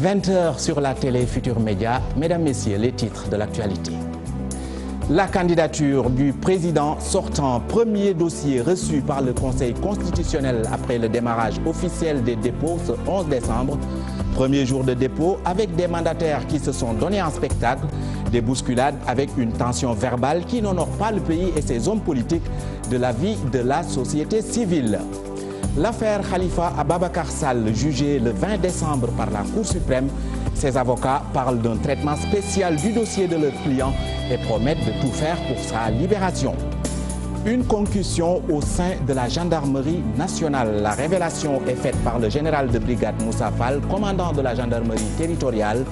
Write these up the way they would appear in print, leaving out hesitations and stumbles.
20 h sur la télé Futur Média. Mesdames, Messieurs, les titres de l'actualité. La candidature du président sortant, premier dossier reçu par le Conseil constitutionnel après le démarrage officiel des dépôts ce 11 décembre. Premier jour de dépôt avec des mandataires qui se sont donnés en spectacle, des bousculades avec une tension verbale qui n'honore pas le pays et ses hommes politiques de la vie de la société civile. L'affaire Khalifa Ababacar Sall, jugée le 20 décembre par la Cour suprême, ses avocats parlent d'un traitement spécial du dossier de leur client et promettent de tout faire pour sa libération. Une concussion au sein de la gendarmerie nationale. La révélation est faite par le général de brigade Moussa Fall, commandant de la gendarmerie territoriale.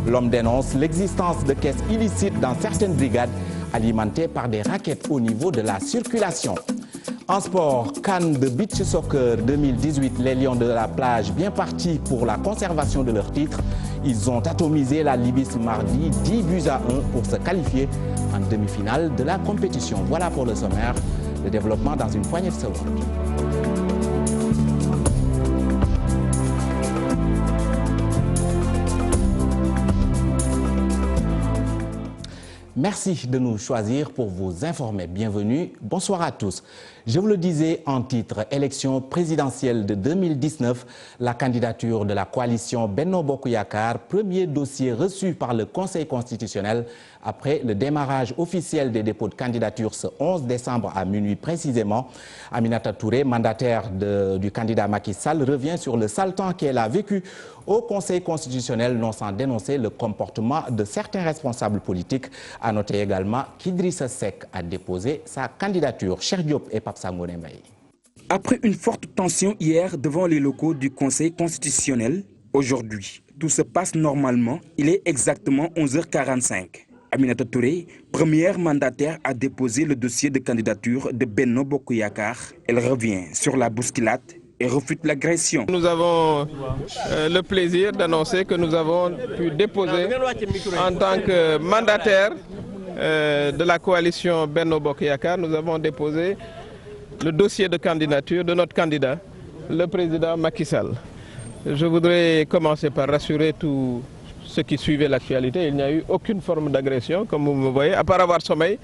L'homme dénonce l'existence de caisses illicites dans certaines brigades alimentées par des raquettes au niveau de la circulation. En sport, CAN de beach soccer 2018, les Lions de la plage bien partis pour la conservation de leur titre. Ils ont atomisé la Libye ce mardi 10-1 pour se qualifier en demi-finale de la compétition. Voilà pour le sommaire. Le développement dans une poignée de secondes. Merci de nous choisir pour vous informer. Bienvenue, bonsoir à tous. Je vous le disais en titre, élection présidentielle de 2019, la candidature de la coalition Benno Bokk Yakaar, premier dossier reçu par le Conseil constitutionnel après le démarrage officiel des dépôts de candidature ce 11 décembre à minuit précisément. Aminata Touré, mandataire du candidat Macky Sall, revient sur le sale temps qu'elle a vécu au Conseil constitutionnel, non sans dénoncer le comportement de certains responsables politiques. À noter également qu'Idrissa Seck a déposé sa candidature. Cheikh Diop et Pape Sangoné Mbaye. Après une forte tension hier devant les locaux du Conseil constitutionnel, aujourd'hui, tout se passe normalement. Il est exactement 11h45. Aminata Touré, première mandataire, a déposé le dossier de candidature de Benno Bokk Yakaar. Elle revient sur la bousculade et refute l'agression. Nous avons le plaisir d'annoncer que nous avons pu déposer en tant que mandataire de la coalition Benno Bokk Yakaar, nous avons déposé le dossier de candidature de notre candidat, le président Macky Sall. Je voudrais commencer par rassurer tous ceux qui suivaient l'actualité. Il n'y a eu aucune forme d'agression, comme vous me voyez. À part avoir sommeil,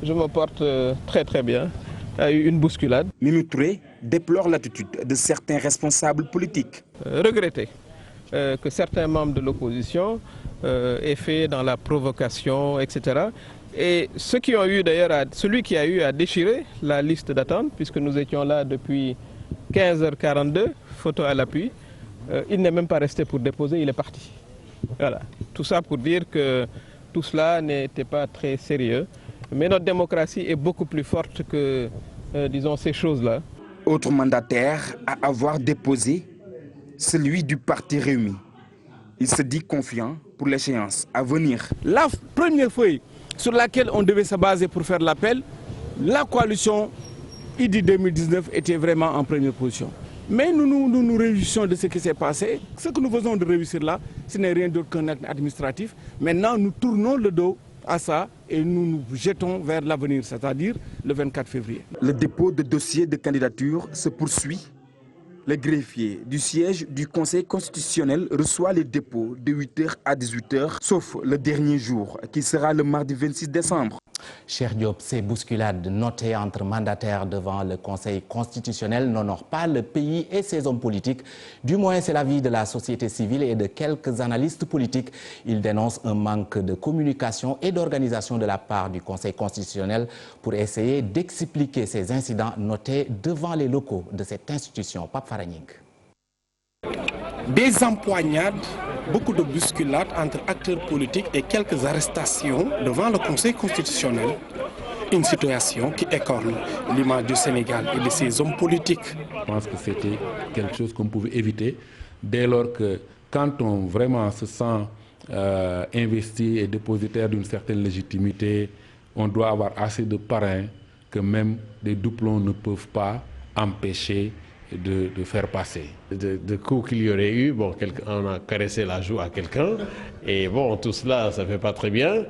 je me porte très très bien. Il y a eu une bousculade. Mimi Touré déplore l'attitude de certains responsables politiques. Regretter que certains membres de l'opposition aient fait dans la provocation, etc. Et ceux qui ont eu d'ailleurs, celui qui a eu à déchirer la liste d'attente, puisque nous étions là depuis 15h42, photo à l'appui, il n'est même pas resté pour déposer, il est parti. Voilà. Tout ça pour dire que tout cela n'était pas très sérieux. Mais notre démocratie est beaucoup plus forte que, disons, ces choses-là. Autre mandataire à avoir déposé, celui du parti Rewmi. Il se dit confiant pour l'échéance à venir. La première feuille sur laquelle on devait se baser pour faire l'appel, la coalition IDI 2019 était vraiment en première position. Mais nous nous réjouissons de ce qui s'est passé. Ce que nous faisons de réussir là, ce n'est rien d'autre qu'un acte administratif. Maintenant, nous tournons le dos à ça et nous nous jetons vers l'avenir, c'est-à-dire le 24 février. Le dépôt de dossier de candidature se poursuit. Le greffier du siège du Conseil constitutionnel reçoit les dépôts de 8h à 18h, sauf le dernier jour, qui sera le mardi 26 décembre. Cheikh Diop, ces bousculades notées entre mandataires devant le Conseil constitutionnel n'honorent pas le pays et ses hommes politiques. Du moins, c'est l'avis de la société civile et de quelques analystes politiques. Ils dénoncent un manque de communication et d'organisation de la part du Conseil constitutionnel pour essayer d'expliquer ces incidents notés devant les locaux de cette institution. Pape Faragning. Des empoignades, beaucoup de bousculades entre acteurs politiques et quelques arrestations devant le Conseil constitutionnel. Une situation qui écorne l'image du Sénégal et de ses hommes politiques. Je pense que c'était quelque chose qu'on pouvait éviter dès lors que quand on vraiment se sent investi et dépositaire d'une certaine légitimité, on doit avoir assez de parrains que même des doublons ne peuvent pas empêcher de faire passer. De coups qu'il y aurait eu, bon, on a caressé la joue à quelqu'un, et bon, tout cela, ça ne fait pas très bien.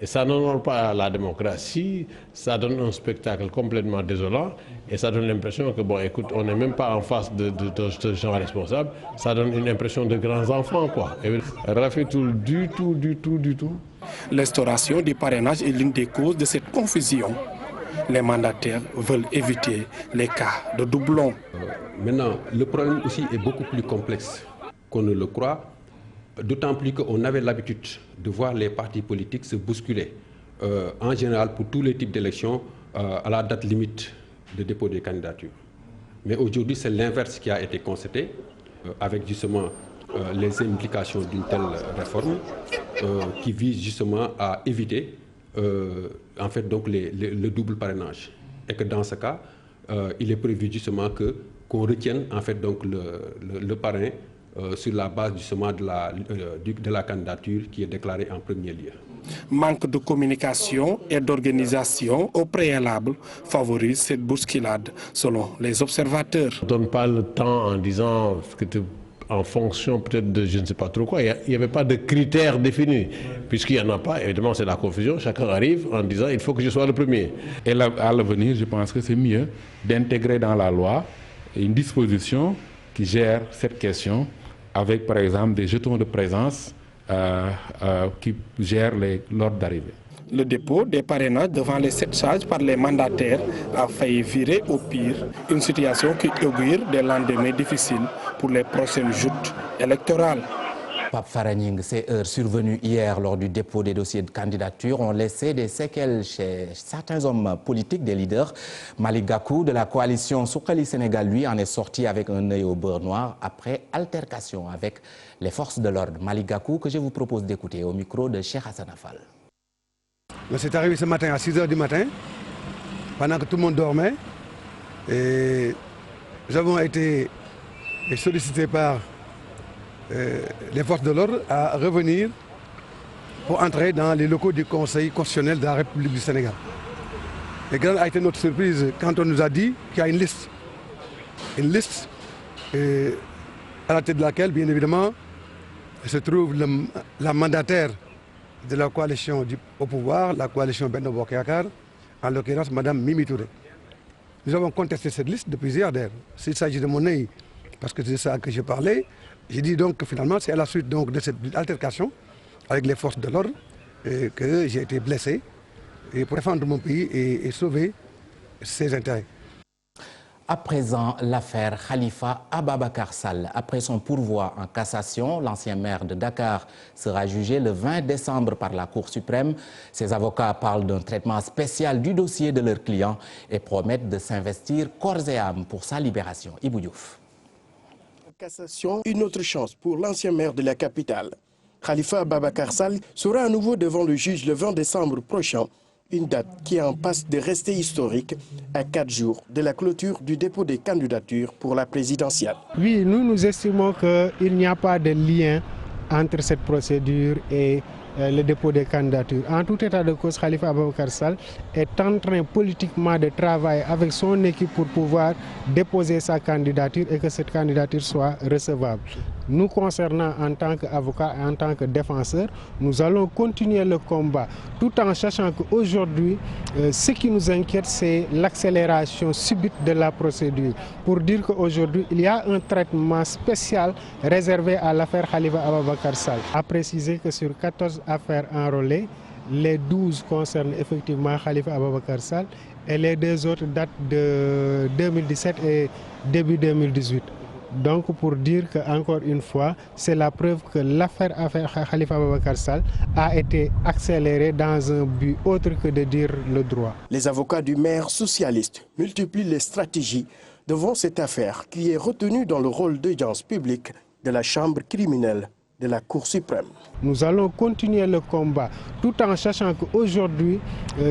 Et ça n'honore pas la démocratie, ça donne un spectacle complètement désolant et ça donne l'impression que, bon, écoute, on n'est même pas en face de ce genre responsable, ça donne une impression de grands enfants, quoi. Et Rafetoul, du tout. L'instauration du parrainage est l'une des causes de cette confusion. Les mandataires veulent éviter les cas de doublons. Maintenant, le problème aussi est beaucoup plus complexe qu'on ne le croit. D'autant plus qu'on avait l'habitude de voir les partis politiques se bousculer, en général pour tous les types d'élections, à la date limite de dépôt des candidatures. Mais aujourd'hui, c'est l'inverse qui a été constaté, avec justement les implications d'une telle réforme, qui vise justement à éviter en fait, donc le double parrainage. Et que dans ce cas, il est prévu justement qu'on retienne en fait, donc le parrain sur la base justement de la candidature qui est déclarée en premier lieu. Manque de communication et d'organisation au préalable favorise cette bousculade, selon les observateurs. On ne donne pas le temps en disant que en fonction peut-être de je ne sais pas trop quoi, il n'y avait pas de critères définis. Puisqu'il n'y en a pas, évidemment c'est la confusion, chacun arrive en disant il faut que je sois le premier. Et à l'avenir, je pense que c'est mieux d'intégrer dans la loi une disposition qui gère cette question avec par exemple des jetons de présence qui gèrent l'ordre d'arrivée. Le dépôt des parrainages devant les 7 sages par les mandataires a failli virer au pire, une situation qui augure des lendemains difficiles pour les prochaines joutes électorales. Pape Faraning, ces heures survenues hier lors du dépôt des dossiers de candidature ont laissé des séquelles chez certains hommes politiques, des leaders. Malick Gakou de la coalition Suxali Sénégal, lui, en est sorti avec un œil au beurre noir après altercation avec les forces de l'ordre. Malick Gakou, que je vous propose d'écouter au micro de Cheikh Hassan Fall. C'est arrivé ce matin à 6 h du matin, pendant que tout le monde dormait. Et nous avons été sollicités par les forces de l'ordre à revenir pour entrer dans les locaux du Conseil constitutionnel de la République du Sénégal. Et grande a été notre surprise quand on nous a dit qu'il y a une liste. Une liste à la tête de laquelle, bien évidemment, se trouve la mandataire de la coalition au pouvoir, la coalition Benno Bokk Yakaar, en l'occurrence Mme Mimi Touré. Nous avons contesté cette liste depuis hier d'ailleurs. S'il s'agit de mon œil, parce que c'est de ça que je parlais, j'ai dit donc que finalement c'est à la suite donc de cette altercation avec les forces de l'ordre que j'ai été blessé pour défendre mon pays et sauver ses intérêts. À présent, l'affaire Khalifa Ababacar Sall. Après son pourvoi en cassation, l'ancien maire de Dakar sera jugé le 20 décembre par la Cour suprême. Ses avocats parlent d'un traitement spécial du dossier de leur client et promettent de s'investir corps et âme pour sa libération. Ibou Diouf. Cassation, une autre chance pour l'ancien maire de la capitale. Khalifa Ababacar Sall sera à nouveau devant le juge le 20 décembre prochain. Une date qui est en passe de rester historique à 4 jours de la clôture du dépôt des candidatures pour la présidentielle. Oui, nous estimons qu'il n'y a pas de lien entre cette procédure et le dépôt des candidatures. En tout état de cause, Khalifa Ababacar Sall est en train politiquement de travailler avec son équipe pour pouvoir déposer sa candidature et que cette candidature soit recevable. Nous concernant en tant qu'avocat et en tant que défenseur, nous allons continuer le combat tout en sachant qu'aujourd'hui, ce qui nous inquiète, c'est l'accélération subite de la procédure. Pour dire qu'aujourd'hui, il y a un traitement spécial réservé à l'affaire Khalifa Ababacar Sall. À préciser que sur 14 affaires enrôlées, les 12 concernent effectivement Khalifa Ababacar Sall et les 2 autres datent de 2017 et début 2018. Donc pour dire qu'encore une fois, c'est la preuve que l'affaire Khalifa Ababacar Sall a été accélérée dans un but autre que de dire le droit. Les avocats du maire socialiste multiplient les stratégies devant cette affaire qui est retenue dans le rôle d'audience publique de la chambre criminelle de la Cour suprême. Nous allons continuer le combat tout en sachant qu'aujourd'hui,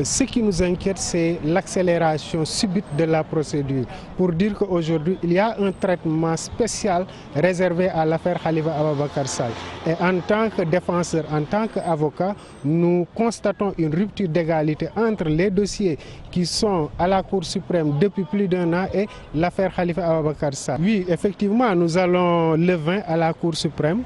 ce qui nous inquiète, c'est l'accélération subite de la procédure. Pour dire qu'aujourd'hui, il y a un traitement spécial réservé à l'affaire Khalifa Ababacar Sall. Et en tant que défenseur, en tant qu'avocat, nous constatons une rupture d'égalité entre les dossiers qui sont à la Cour suprême depuis plus d'1 an et l'affaire Khalifa Ababacar Sall. Oui, effectivement, nous allons le 20 à la Cour suprême.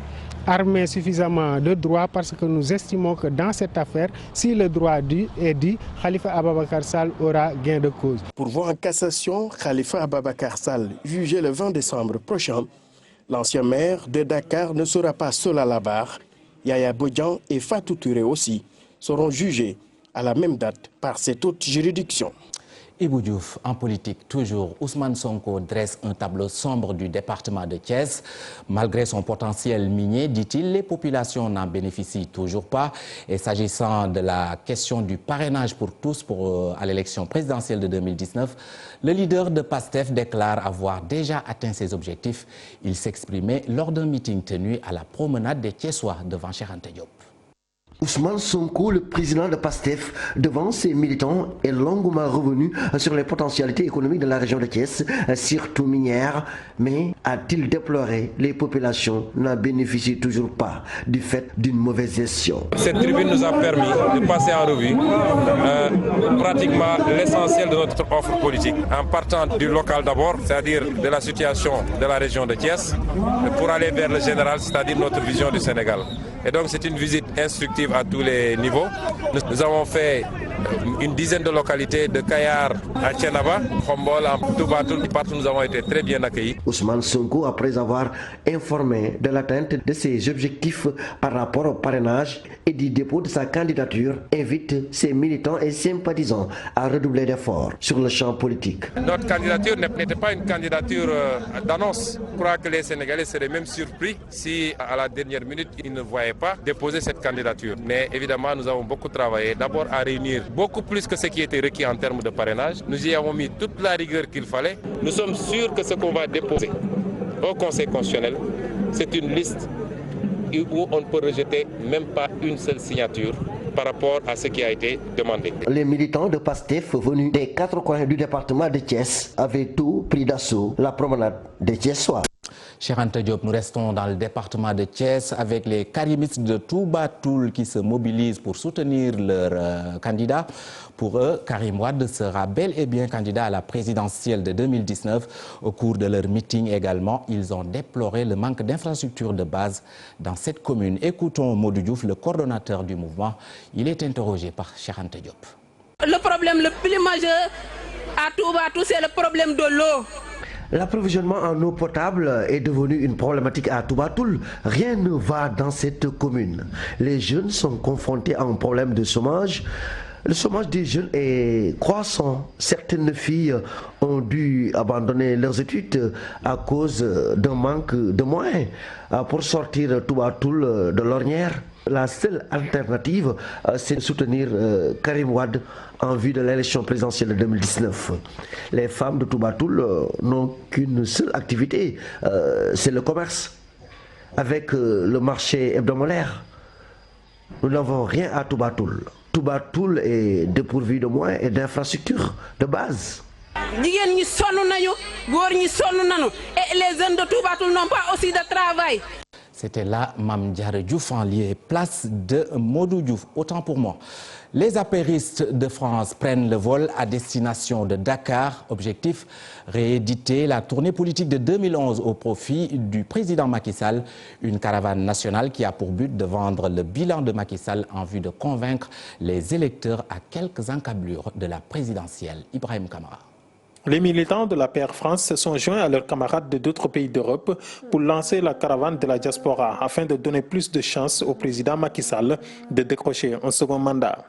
armés suffisamment de droits parce que nous estimons que dans cette affaire, si le droit est dit, Khalifa Ababacar Sall aura gain de cause. Pourvoi en cassation, Khalifa Ababacar Sall, jugé le 20 décembre prochain. L'ancien maire de Dakar ne sera pas seul à la barre. Yaya Bodian et Fatou Touré aussi seront jugés à la même date par cette haute juridiction. Ibou Diouf, en politique, toujours, Ousmane Sonko dresse un tableau sombre du département de Thiès. Malgré son potentiel minier, dit-il, les populations n'en bénéficient toujours pas. Et s'agissant de la question du parrainage pour tous à l'élection présidentielle de 2019, le leader de PASTEF déclare avoir déjà atteint ses objectifs. Il s'exprimait lors d'un meeting tenu à la promenade des Thiessois devant Cheikh Anta Diop. Ousmane Sonko, le président de PASTEF, devant ses militants, est longuement revenu sur les potentialités économiques de la région de Thiès, surtout minières, mais a-t-il déploré les populations n'en bénéficient toujours pas du fait d'une mauvaise gestion. Cette tribune nous a permis de passer en revue pratiquement l'essentiel de notre offre politique, en partant du local d'abord, c'est-à-dire de la situation de la région de Thiès, pour aller vers le général, c'est-à-dire notre vision du Sénégal. Et donc c'est une visite instructive à tous les niveaux. Nous avons fait une dizaine de localités de Kayar à Thiénaba, Khombol, à Toubatoul, partout nous avons été très bien accueillis. Ousmane Sonko, après avoir informé de l'atteinte de ses objectifs par rapport au parrainage et du dépôt de sa candidature, invite ses militants et sympathisants à redoubler d'efforts sur le champ politique. Notre candidature n'était pas une candidature d'annonce. Je crois que les Sénégalais seraient même surpris si à la dernière minute ils ne voyaient pas déposer cette candidature. Mais évidemment, nous avons beaucoup travaillé, d'abord à réunir beaucoup plus que ce qui était requis en termes de parrainage. Nous y avons mis toute la rigueur qu'il fallait. Nous sommes sûrs que ce qu'on va déposer au Conseil constitutionnel, c'est une liste où on ne peut rejeter même pas une seule signature par rapport à ce qui a été demandé. Les militants de PASTEF venus des 4 coins du département de Thiès avaient tout pris d'assaut la promenade des Thiessois. Cheikh Anta Diop, nous restons dans le département de Thiès avec les karimistes de Toubatoul qui se mobilisent pour soutenir leur candidat. Pour eux, Karim Wade sera bel et bien candidat à la présidentielle de 2019. Au cours de leur meeting également, ils ont déploré le manque d'infrastructures de base dans cette commune. Écoutons Modou Diouf, le coordonnateur du mouvement. Il est interrogé par Cheikh Anta Diop. Le problème le plus majeur à Toubatoul, c'est le problème de l'eau. L'approvisionnement en eau potable est devenu une problématique à Toubatoul. Rien ne va dans cette commune. Les jeunes sont confrontés à un problème de chômage. Le chômage des jeunes est croissant. Certaines filles ont dû abandonner leurs études à cause d'un manque de moyens. Pour sortir Toubatoul de l'ornière, la seule alternative, c'est de soutenir Karim Wade en vue de l'élection présidentielle de 2019. Les femmes de Toubatoul n'ont qu'une seule activité, c'est le commerce. Avec le marché hebdomadaire, nous n'avons rien à Toubatoul. Toubatoul est dépourvu de moyens et d'infrastructures de base. Et les jeunes de Toubatoul n'ont pas aussi de travail. C'était là Mame Diarra Diouf en lieu et place de Modou Diouf. Autant pour moi. Les apéristes de France prennent le vol à destination de Dakar. Objectif, rééditer la tournée politique de 2011 au profit du président Macky Sall. Une caravane nationale qui a pour but de vendre le bilan de Macky Sall en vue de convaincre les électeurs à quelques encablures de la présidentielle. Ibrahim Kamara. Les militants de la PR France se sont joints à leurs camarades de d'autres pays d'Europe pour lancer la caravane de la diaspora afin de donner plus de chances au président Macky Sall de décrocher un second mandat.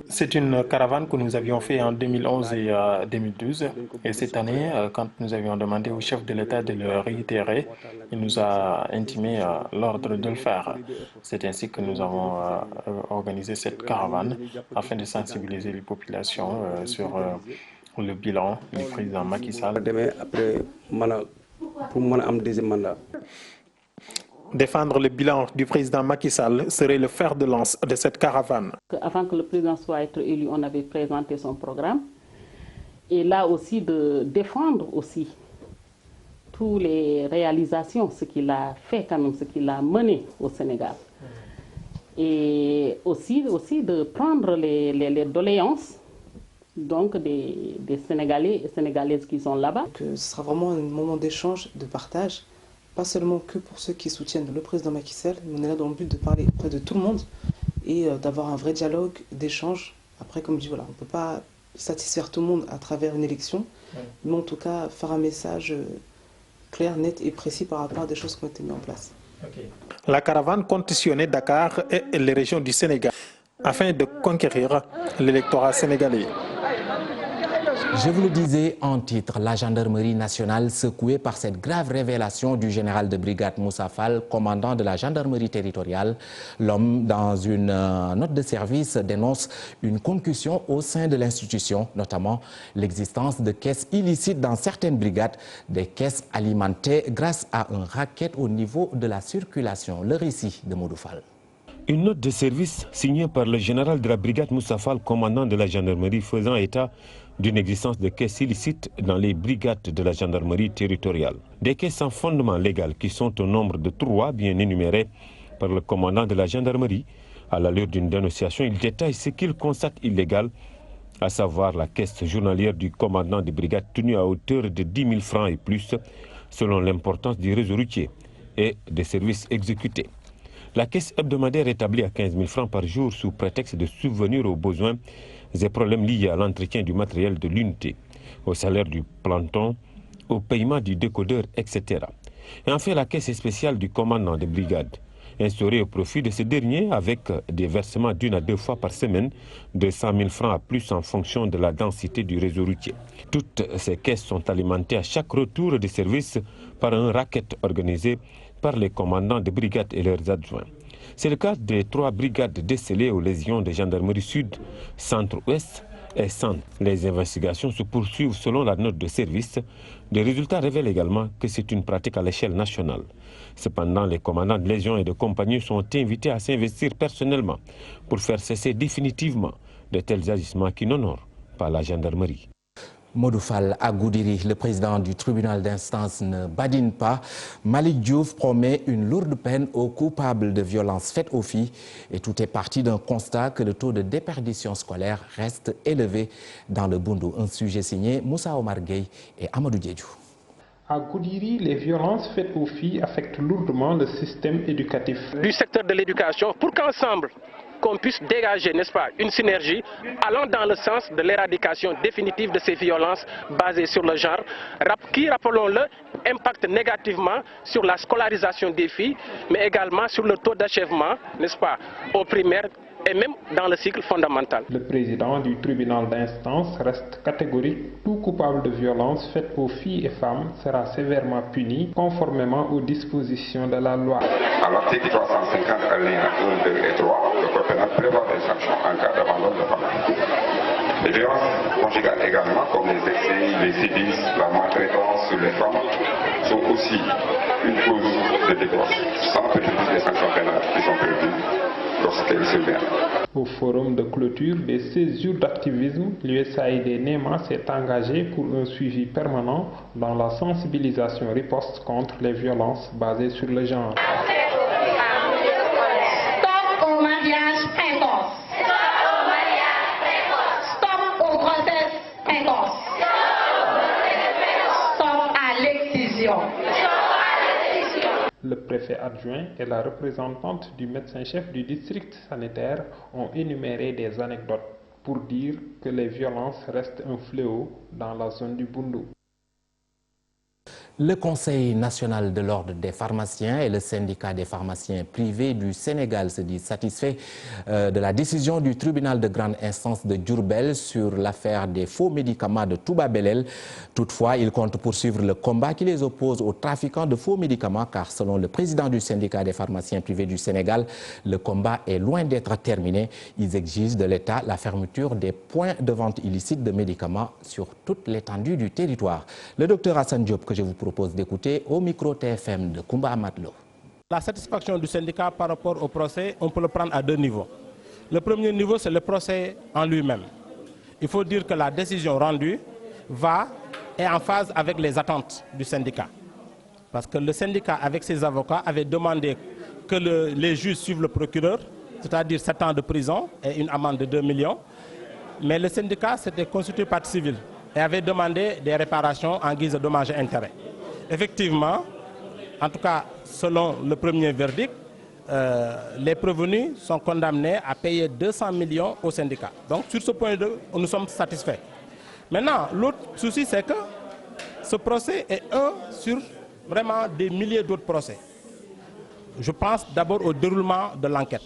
C'est une caravane que nous avions fait en 2011 et 2012. Et cette année, quand nous avions demandé au chef de l'État de le réitérer, il nous a intimé l'ordre de le faire. C'est ainsi que nous avons organisé cette caravane afin de sensibiliser les populations sur le bilan du président Macky Sall. Défendre le bilan du président Macky Sall serait le fer de lance de cette caravane. Avant que le président soit élu, on avait présenté son programme. Et là aussi de défendre aussi toutes les réalisations, ce qu'il a fait quand même, ce qu'il a mené au Sénégal. Et aussi de prendre les doléances donc des Sénégalais et Sénégalaises qui sont là-bas. Ce sera vraiment un moment d'échange, de partage, pas seulement que pour ceux qui soutiennent le président Macky Sall, mais on est là dans le but de parler auprès de tout le monde et d'avoir un vrai dialogue, d'échange. Après, comme je dis, voilà, on ne peut pas satisfaire tout le monde à travers une élection, mais en tout cas faire un message clair, net et précis par rapport à des choses qui ont été mises en place. La caravane compte sillonner Dakar et les régions du Sénégal afin de conquérir l'électorat sénégalais. Je vous le disais en titre, la gendarmerie nationale secouée par cette grave révélation du général de brigade Moussa Fall, commandant de la gendarmerie territoriale. L'homme, dans une note de service, dénonce une concussion au sein de l'institution, notamment l'existence de caisses illicites dans certaines brigades, des caisses alimentées grâce à un racket au niveau de la circulation. Le récit de Modou Fall. Une note de service signée par le général de la brigade Moussa Fall, commandant de la gendarmerie, faisant état d'une existence de caisses illicites dans les brigades de la gendarmerie territoriale. Des caisses sans fondement légal qui sont au nombre de 3 bien énumérées par le commandant de la gendarmerie. À l'allure d'une dénonciation, il détaille ce qu'il constate illégal, à savoir la caisse journalière du commandant de brigade tenue à hauteur de 10 000 francs et plus, selon l'importance du réseau routier et des services exécutés. La caisse hebdomadaire établie à 15 000 francs par jour sous prétexte de subvenir aux besoins et problèmes liés à l'entretien du matériel de l'unité, au salaire du planton, au paiement du décodeur, etc. Et enfin, la caisse spéciale du commandant de brigade, instaurée au profit de ce dernier avec des versements d'1 à 2 fois par semaine de 100 000 francs à plus en fonction de la densité du réseau routier. Toutes ces caisses sont alimentées à chaque retour de service par un racket organisé par les commandants de brigade et leurs adjoints. C'est le cas des 3 brigades décelées aux légions de gendarmerie sud, centre-ouest et centre. Les investigations se poursuivent selon la note de service. Les résultats révèlent également que c'est une pratique à l'échelle nationale. Cependant, les commandants de légions et de compagnie sont invités à s'investir personnellement pour faire cesser définitivement de tels agissements qui n'honorent pas la gendarmerie. Modou Fall à Goudiri, le président du tribunal d'instance ne badine pas. Malick Diouf promet une lourde peine aux coupables de violences faites aux filles. Et tout est parti d'un constat que le taux de déperdition scolaire reste élevé dans le Boundou. Un sujet signé Moussa Omar Gueye et Amadou Diédhiou. À Goudiri, les violences faites aux filles affectent lourdement le système éducatif. Du secteur de l'éducation, pour qu'ensemble, qu'on puisse dégager, n'est-ce pas, une synergie allant dans le sens de l'éradication définitive de ces violences basées sur le genre, qui, rappelons-le, impactent négativement sur la scolarisation des filles, mais également sur le taux d'achèvement, n'est-ce pas, au primaire et même dans le cycle fondamental. Le président du tribunal d'instance reste catégorique. Tout coupable de violences faites aux filles et femmes sera sévèrement puni conformément aux dispositions de la loi. À l'article 350 alinéa 1, 2 et 3, le code pénal prévoit des sanctions en cas d'abandon de famille. Les violences conjugales également, comme les excès, les sévices, la maltraitance sur les femmes, sont aussi une cause de divorce, sans préjudice des sanctions pénales qui sont prévues lorsqu'elles surviennent. Au forum de clôture des 16 jours d'activisme, l'USAID NEMA s'est engagé pour un suivi permanent dans la sensibilisation riposte contre les violences basées sur le genre. Stop au mariage précoce. Stop aux grossesses précoces. Stop à l'excision. Le préfet adjoint et la représentante du médecin-chef du district sanitaire ont énuméré des anecdotes pour dire que les violences restent un fléau dans la zone du Boundou. Le Conseil national de l'ordre des pharmaciens et le syndicat des pharmaciens privés du Sénégal se disent satisfaits de la décision du tribunal de grande instance de Diourbel sur l'affaire des faux médicaments de Touba Belel. Toutefois, ils comptent poursuivre le combat qui les oppose aux trafiquants de faux médicaments car selon le président du syndicat des pharmaciens privés du Sénégal, le combat est loin d'être terminé. Ils exigent de l'État la fermeture des points de vente illicites de médicaments sur toute l'étendue du territoire. Le docteur Hassan Diop que je vous propose d'écouter au micro TFM de Koumba Amadlo. La satisfaction du syndicat par rapport au procès, on peut le prendre à 2 niveaux. Le premier niveau, c'est le procès en lui-même. Il faut dire que la décision rendue est en phase avec les attentes du syndicat. Parce que le syndicat, avec ses avocats, avait demandé que les juges suivent le procureur, c'est-à-dire 7 ans de prison et une amende de 2 millions. mais le syndicat s'était constitué partie civile et avait demandé des réparations en guise de dommages et intérêts. Effectivement, en tout cas selon le premier verdict, les prévenus sont condamnés à payer 200 millions au syndicat. Donc sur ce point de vue, nous sommes satisfaits. Maintenant, l'autre souci, c'est que ce procès est un sur vraiment des milliers d'autres procès. Je pense d'abord au déroulement de l'enquête.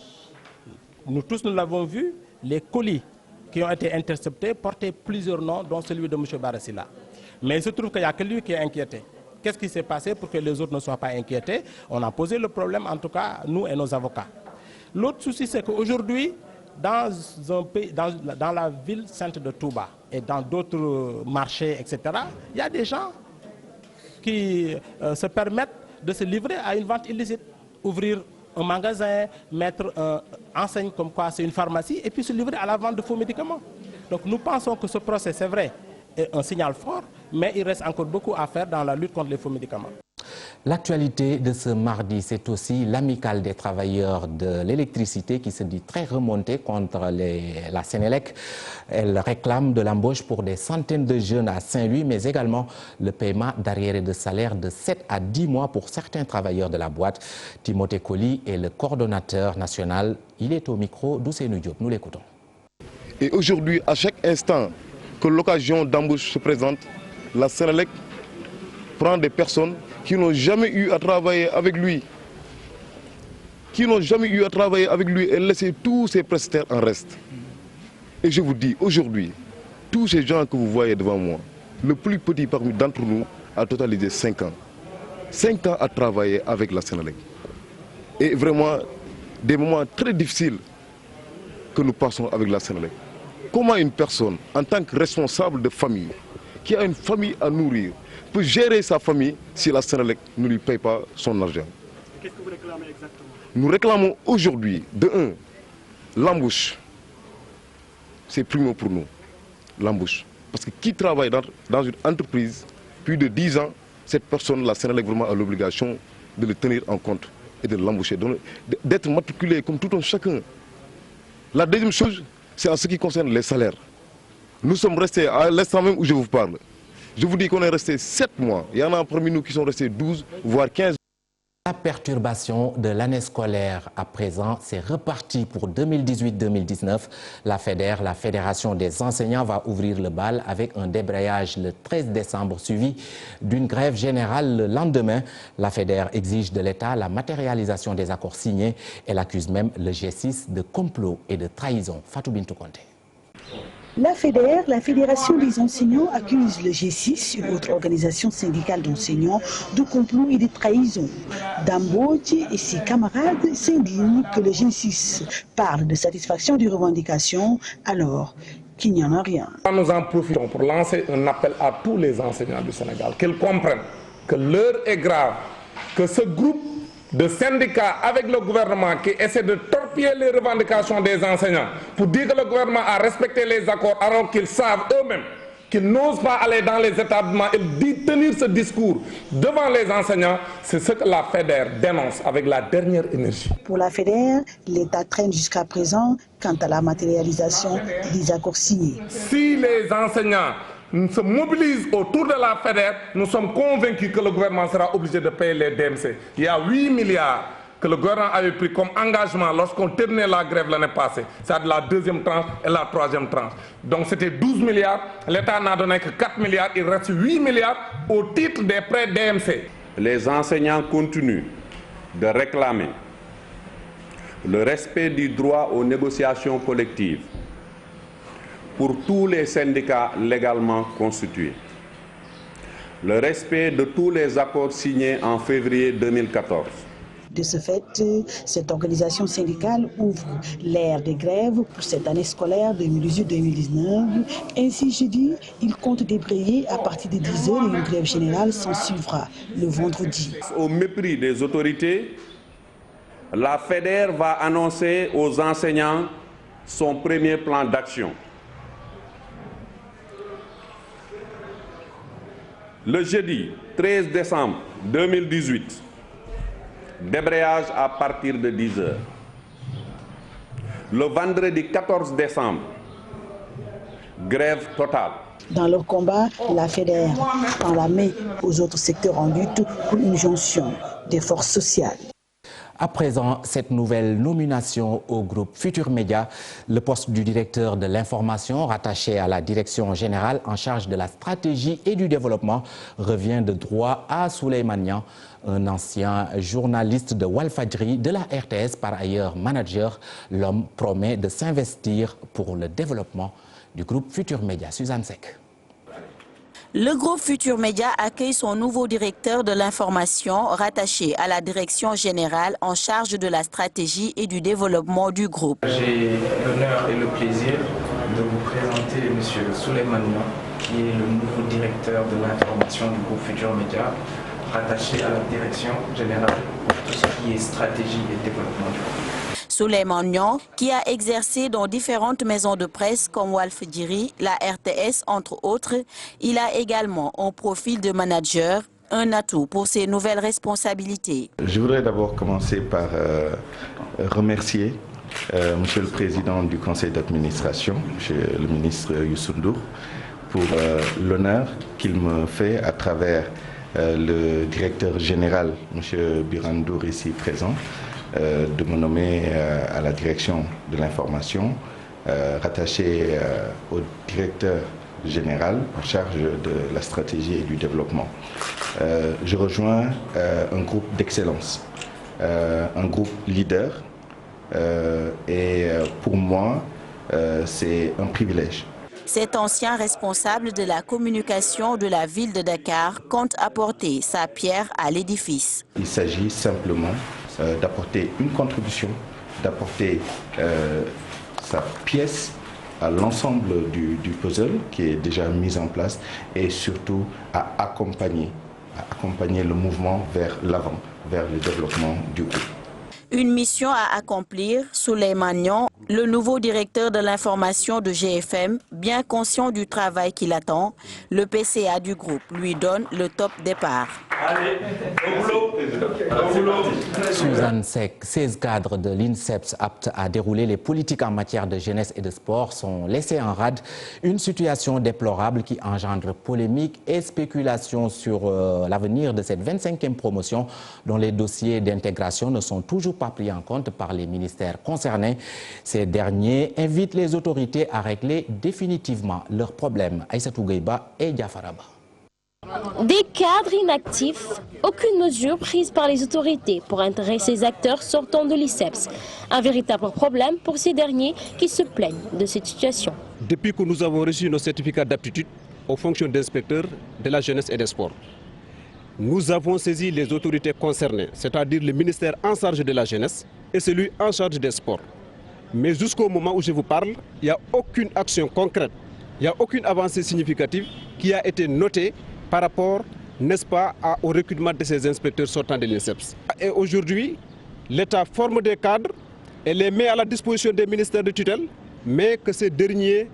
Nous tous, nous l'avons vu, les colis qui ont été interceptés portaient plusieurs noms, dont celui de M. Barasila. Mais il se trouve qu'il n'y a que lui qui est inquiété. Qu'est-ce qui s'est passé pour que les autres ne soient pas inquiétés? On a posé le problème, en tout cas, nous et nos avocats. L'autre souci, c'est qu'aujourd'hui, dans la ville sainte de Touba et dans d'autres marchés, etc., il y a des gens qui se permettent de se livrer à une vente illicite. Ouvrir un magasin, mettre une enseigne comme quoi c'est une pharmacie et puis se livrer à la vente de faux médicaments. Donc nous pensons que ce procès, c'est vrai, est un signal fort, mais il reste encore beaucoup à faire dans la lutte contre les faux médicaments. L'actualité de ce mardi, c'est aussi l'amicale des travailleurs de l'électricité qui se dit très remontée contre la Sénélec. Elle réclame de l'embauche pour des centaines de jeunes à Saint-Louis, mais également le paiement d'arriérés de salaire de 7 à 10 mois pour certains travailleurs de la boîte. Timothée Colli est le coordonnateur national. Il est au micro d'Ousseynou Diop. Nous l'écoutons. Et aujourd'hui, à chaque instant que l'occasion d'embauche se présente, la Sénélec prend des personnes qui n'ont jamais eu à travailler avec lui, et laisser tous ces prestataires en reste. Et je vous dis, aujourd'hui, tous ces gens que vous voyez devant moi, le plus petit parmi d'entre nous a totalisé 5 ans. 5 ans à travailler avec la Sénélec. Et vraiment, des moments très difficiles que nous passons avec la Sénélec. Comment une personne, en tant que responsable de famille, qui a une famille à nourrir, peut gérer sa famille si la Sénélec ne lui paye pas son argent? Qu'est-ce que vous réclamez exactement? Nous réclamons aujourd'hui, de 1, l'embauche. C'est primo pour nous, l'embauche. Parce que qui travaille dans une entreprise plus de 10 ans, cette personne, la Sénélec, vraiment a l'obligation de le tenir en compte et de l'embaucher, d'être matriculé comme tout un chacun. La deuxième chose, c'est en ce qui concerne les salaires. Nous sommes restés, à l'instant même où je vous parle, je vous dis qu'on est resté 7 mois. Il y en a parmi nous qui sont restés 12, voire 15. La perturbation de l'année scolaire à présent, c'est reparti pour 2018-2019. La FEDER, la Fédération des enseignants, va ouvrir le bal avec un débrayage le 13 décembre suivi d'une grève générale le lendemain. La FEDER exige de l'État la matérialisation des accords signés. Elle accuse même le G6 de complot et de trahison. Fatou Bintou Konté. La FEDER, la Fédération des enseignants, accuse le G6, une autre organisation syndicale d'enseignants, de complot et de trahison. Dambodji et ses camarades s'indignent que le G6 parle de satisfaction des revendications alors qu'il n'y en a rien. Nous en profitons pour lancer un appel à tous les enseignants du Sénégal, qu'ils comprennent que l'heure est grave, que ce groupe de syndicats avec le gouvernement qui essaie de torpiller les revendications des enseignants pour dire que le gouvernement a respecté les accords alors qu'ils savent eux-mêmes qu'ils n'osent pas aller dans les établissements et tenir ce discours devant les enseignants, c'est ce que la FEDER dénonce avec la dernière énergie. Pour la FEDER, l'État traîne jusqu'à présent quant à la matérialisation des accords signés. Si les enseignants se mobilisent autour de la FEDER, nous sommes convaincus que le gouvernement sera obligé de payer les DMC. Il y a 8 milliards que le gouvernement avait pris comme engagement lorsqu'on terminait la grève l'année passée. C'est la deuxième tranche et la troisième tranche. Donc c'était 12 milliards, l'État n'a donné que 4 milliards, il reste 8 milliards au titre des prêts DMC. Les enseignants continuent de réclamer le respect du droit aux négociations collectives pour tous les syndicats légalement constitués, le respect de tous les accords signés en février 2014. De ce fait, cette organisation syndicale ouvre l'ère des grèves pour cette année scolaire 2018-2019. Ainsi jeudi, il compte débrayer à partir de 10 h et une grève générale s'en suivra le vendredi. Au mépris des autorités, la FEDER va annoncer aux enseignants son premier plan d'action. Le jeudi 13 décembre 2018, débrayage à partir de 10 h. Le vendredi 14 décembre, grève totale. Dans leur combat, la FEDER tend la main aux autres secteurs en lutte pour une jonction des forces sociales. À présent, cette nouvelle nomination au groupe Futur Média, le poste du directeur de l'information rattaché à la direction générale en charge de la stratégie et du développement revient de droit à Souleymane Niang, un ancien journaliste de Walfadjri, de la RTS, par ailleurs manager. L'homme promet de s'investir pour le développement du groupe Futur Média. Suzanne Seck. Le groupe Futur Média accueille son nouveau directeur de l'information rattaché à la direction générale en charge de la stratégie et du développement du groupe. J'ai l'honneur et le plaisir de vous présenter M. Souleymane Niang, qui est le nouveau directeur de l'information du groupe Futur Média, rattaché à la direction générale pour tout ce qui est stratégie et développement du groupe. Souleymane Niang, qui a exercé dans différentes maisons de presse comme Walfadjri, la RTS entre autres, il a également un profil de manager, un atout pour ses nouvelles responsabilités. Je voudrais d'abord commencer par remercier Monsieur le Président du Conseil d'administration, le ministre Youssou Ndour, pour l'honneur qu'il me fait à travers le directeur général, M. Birandour, ici présent, de me nommer à la direction de l'information, rattaché au directeur général en charge de la stratégie et du développement. Je rejoins un groupe d'excellence, un groupe leader, et pour moi, c'est un privilège. Cet ancien responsable de la communication de la ville de Dakar compte apporter sa pierre à l'édifice. Il s'agit simplement d'apporter une contribution, d'apporter sa pièce à l'ensemble du puzzle qui est déjà mis en place et surtout à accompagner le mouvement vers l'avant, vers le développement du groupe. Une mission à accomplir. Souleymane Niang, le nouveau directeur de l'information de GFM, bien conscient du travail qui l'attend, le PCA du groupe lui donne le top départ. Allez, au boulot. Suzanne Seck, 16 cadres de l'INSEPS aptes à dérouler les politiques en matière de jeunesse et de sport sont laissés en rade. Une situation déplorable qui engendre polémique et spéculation sur l'avenir de cette 25e promotion dont les dossiers d'intégration ne sont toujours pas pris en compte par les ministères concernés. Ces derniers invitent les autorités à régler définitivement leurs problèmes. Aïssatou Gueiba et Diafaraba. Des cadres inactifs, aucune mesure prise par les autorités pour intégrer ces acteurs sortant de l'INSEPS. Un véritable problème pour ces derniers qui se plaignent de cette situation. Depuis que nous avons reçu nos certificats d'aptitude aux fonctions d'inspecteur de la jeunesse et des sports, nous avons saisi les autorités concernées, c'est-à-dire le ministère en charge de la jeunesse et celui en charge des sports. Mais jusqu'au moment où je vous parle, il n'y a aucune action concrète, il n'y a aucune avancée significative qui a été notée par rapport, n'est-ce pas, au recrutement de ces inspecteurs sortant de l'INSEPS. Et aujourd'hui, l'État forme des cadres et les met à la disposition des ministères de tutelle, mais que ces derniers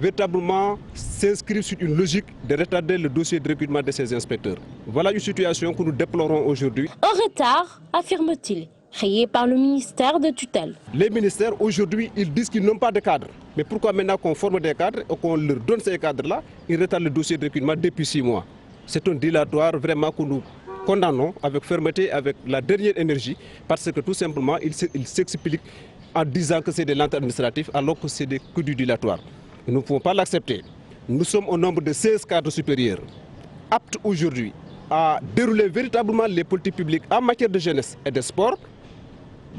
véritablement s'inscrivent sur une logique de retarder le dossier de recrutement de ces inspecteurs. Voilà une situation que nous déplorons aujourd'hui. Un retard, affirme-t-il, créé par le ministère de tutelle. Les ministères, aujourd'hui, ils disent qu'ils n'ont pas de cadres. Mais pourquoi maintenant qu'on forme des cadres et qu'on leur donne ces cadres-là, ils retardent le dossier de recrutement depuis 6 mois. C'est un dilatoire vraiment que nous condamnons avec fermeté, avec la dernière énergie, parce que tout simplement, ils s'expliquent en disant que c'est des lentes administratives alors que c'est que du dilatoire. Nous ne pouvons pas l'accepter. Nous sommes au nombre de 16 cadres supérieurs, aptes aujourd'hui à dérouler véritablement les politiques publiques en matière de jeunesse et de sport.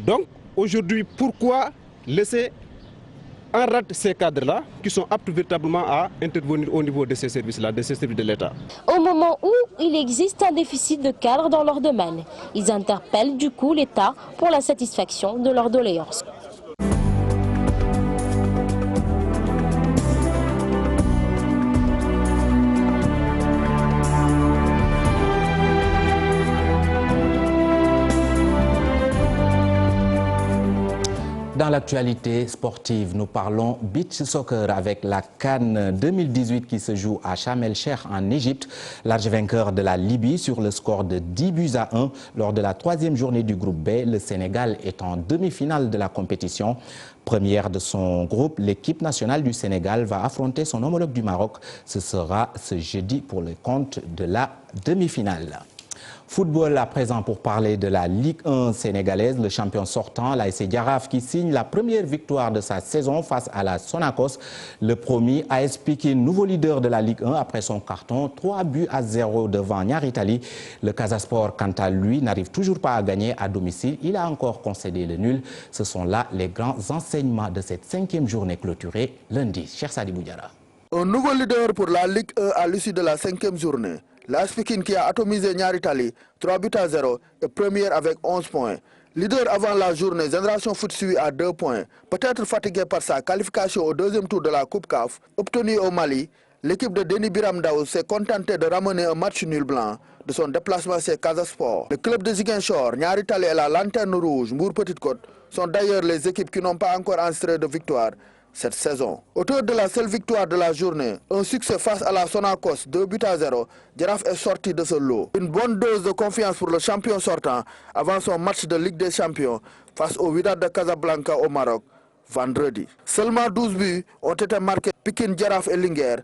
Donc aujourd'hui, pourquoi laisser en rade ces cadres-là qui sont aptes véritablement à intervenir au niveau de ces services-là, de ces services de l'État? Au moment où il existe un déficit de cadres dans leur domaine, ils interpellent du coup l'État pour la satisfaction de leurs doléances. Dans l'actualité sportive, nous parlons beach soccer avec la CAN 2018 qui se joue à Sharm el-Cheikh en Égypte. Large vainqueur de la Libye sur le score de 10-1 lors de la 3e journée du groupe B. Le Sénégal est en demi-finale de la compétition. Première de son groupe, l'équipe nationale du Sénégal va affronter son homologue du Maroc. Ce sera ce jeudi pour le compte de la demi-finale. Football à présent pour parler de la Ligue 1 sénégalaise. Le champion sortant, l'AS Jaraaf, qui signe la première victoire de sa saison face à la Sonacos. Le promu AS Pikine, nouveau leader de la Ligue 1 après son carton, 3-0 devant Niary Tally. Le Casa Sport, quant à lui, n'arrive toujours pas à gagner à domicile. Il a encore concédé le nul. Ce sont là les grands enseignements de cette 5e journée clôturée lundi. Cher Sadibou Diarra. Un nouveau leader pour la Ligue 1 à l'issue de la 5e journée. L'AS Pikine qui a atomisé Niary Tally 3-0 est première avec 11 points. Leader avant la journée, Génération Foot suit à 2 points. Peut-être fatigué par sa qualification au deuxième tour de la Coupe CAF, obtenue au Mali, l'équipe de Denis Biram Ndao s'est contentée de ramener un match nul blanc de son déplacement chez Casa Sport. Le club de Ziguinchor, Niary Tally et la Lanterne Rouge, Mbour Petite Côte, sont d'ailleurs les équipes qui n'ont pas encore enregistré de victoire cette saison. Autour de la seule victoire de la journée, un succès face à la Sonacos 2-0, Jaraaf est sorti de ce lot. Une bonne dose de confiance pour le champion sortant avant son match de Ligue des Champions face au Wydad de Casablanca au Maroc vendredi. Seulement 12 buts ont été marqués. Pikine, Jaraaf et Linguère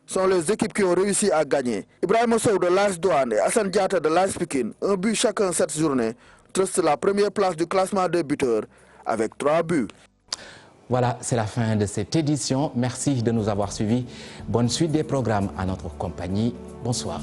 sont les équipes qui ont réussi à gagner. Ibrahima Sow de l'AS Douane et Hassan Diatta de l'AS Pikine, un but chacun cette journée, trustent la première place du classement des buteurs avec 3 buts. Voilà, c'est la fin de cette édition. Merci de nous avoir suivis. Bonne suite des programmes à notre compagnie. Bonsoir.